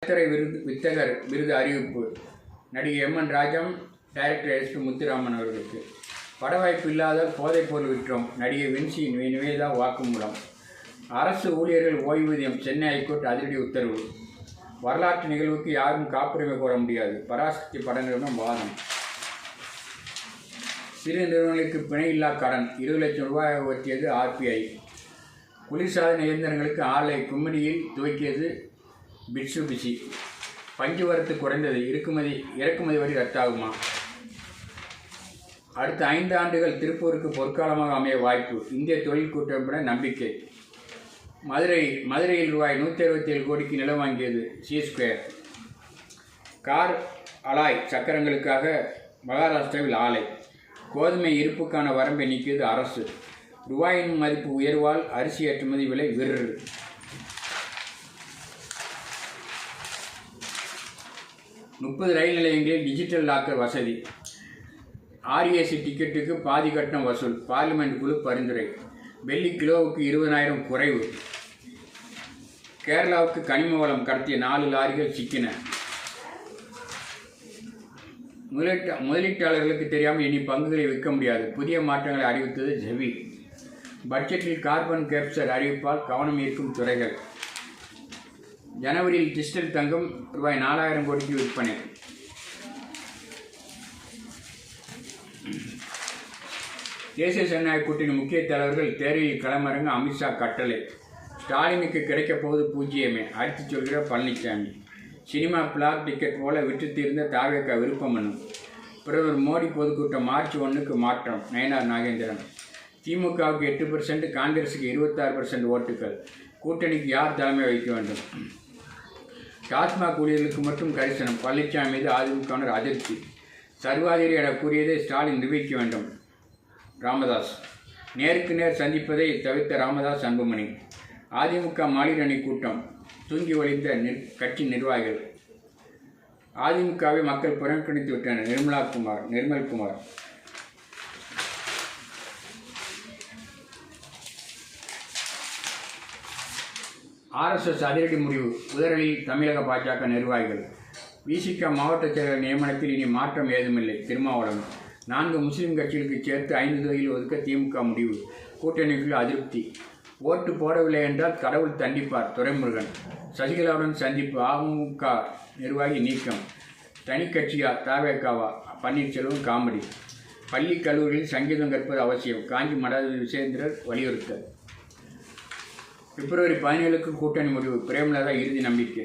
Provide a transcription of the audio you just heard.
கல்தரை வித்தகர் விருது அறிவிப்பு. நடிகை M N. Rajam, director S P. Muthuraman அவர்களுக்கு. படவாய்ப்பு இல்லாத போதைப்பொருள் விற்றோம். நடிகை வின்சி நிவேதா வாக்குமூலம். அரசு ஊழியர்கள் ஓய்வூதியம். சென்னை ஹைகோர்ட் அதிரடி உத்தரவு. வரலாற்று நிகழ்வுக்கு யாரும் காப்புரிமை கோர முடியாது. பராசக்தி பட நிறுவனம் வாதம். சிறு நிறுவனங்களுக்கு பிணை இல்லா கடன் 20 லட்சம் ரூபாய் ஒத்தியது RBI. குளிர்சாதன இயந்திரங்களுக்கு ஆலை கும்மிடியில் துவக்கியது மிட்சுபிஷி. பஞ்சு வரத்து குறைந்தது. இறக்குமதி வரி ரத்தாகுமா? அடுத்த 5 ஆண்டுகள் திருப்பூருக்கு பொற்காலமாக அமைய வாய்ப்பு. இந்திய தொழில் கூட்டமைப்பினர் நம்பிக்கை. மதுரையில் ரூபாய் 167 கோடிக்கு நிலம் வாங்கியது C2. கார் அலாய் சக்கரங்களுக்காக மகாராஷ்டிராவில் ஆலை. கோதுமை இருப்புக்கான வரம்பை நீக்கியது அரசு. ரூபாயின் மதிப்பு உயர்வால் அரிசி ஏற்றுமதி விலை விற்று. முப்பது ரயில் நிலையங்களில் டிஜிட்டல் லாக்கர் வசதி. RAC டிக்கெட்டுக்கு பாதி கட்டணம் வசூல். பார்லிமெண்ட் குழு பரிந்துரை. வெள்ளி கிலோவுக்கு 20,000 குறைவு. கேரளாவுக்கு கனிம வளம் கடத்திய 4 லாரிகள் சிக்கின. முதலீட்டாளர்களுக்கு தெரியாமல் இனி பங்குகளை விற்க முடியாது. புதிய மாற்றங்களை அறிவித்தது ஜெவி. பட்ஜெட்டில் கார்பன் கேப்சர் அறிவிப்பால் கவனம் ஈர்க்கும் துறைகள். ஜனவரியில் டிஜிட்டல் தங்கம் ரூபாய் 4,000 கோடிக்கு விற்பனை. தேசிய ஜனநாயக கூட்டணி முக்கிய தலைவர்கள் தேர்தலில் களமிறங்க அமித்ஷா கட்டளை. ஸ்டாலினுக்கு கிடைக்கப் போவது பூஜ்ஜியமே அடித்து சொல்கிற பழனிசாமி. சினிமா பிளாக் டிக்கெட் போல விற்று தீர்ந்த தாவேக விருப்பம் மனு. பிரதமர் மோடி பொதுக்கூட்டம் மார்ச் 1க்கு மாற்றம். நயனார் நாகேந்திரன். திமுகவுக்கு 8%, காங்கிரஸுக்கு 26% ஓட்டுகள். கூட்டணிக்கு யார் தலைமை வைக்க வேண்டும்? டாஸ்மாக் ஊழியர்களுக்கு மட்டும் கரிசனம். பழனிசாமி மீது அதிமுகவினர் அதிருப்தி. சர்வாதிகாரி என கூறியதை ஸ்டாலின் நிரூபிக்க வேண்டும். ராமதாஸ். நேருக்கு நேர் சந்திப்பதை தவிர்த்த ராமதாஸ் அன்புமணி. அதிமுக மாநில அணி கூட்டம். தூங்கி ஒழிந்த கட்சி நிர்வாகிகள். அதிமுகவை மக்கள் புறக்கணித்து விட்டனர். நிர்மல்குமார். RSS அதிரடி முடிவு. உதறலில் தமிழக பாஜக நிர்வாகிகள். விசிக மாவட்ட செயலர் நியமனத்தில் இனி மாற்றம் ஏதுமில்லை. திருமாவளவன். 4 முஸ்லீம் கட்சிகளுக்கு சேர்த்து 5 தொகுதியில் ஒதுக்க திமுக முடிவு. கூட்டணிக்குள் அதிருப்தி. ஓட்டு போடவில்லை என்றால் கடவுள் தண்டிப்பார். துரைமுருகன். சசிகலாவுடன் சந்திப்பு. அமமுக நிர்வாகி நீக்கம். தனி கட்சியா தாவேகாவா? பன்னீர்செல்வம் காமெடி. பள்ளி கல்லூரியில் சங்கீதம் கற்பது அவசியம். காஞ்சி மடாதி விசேந்திரர் வலியுறுத்தல். பிப்ரவரி 17க்கு கூட்டணி முடிவு. பிரேமலதா இறுதி நம்பிக்கை.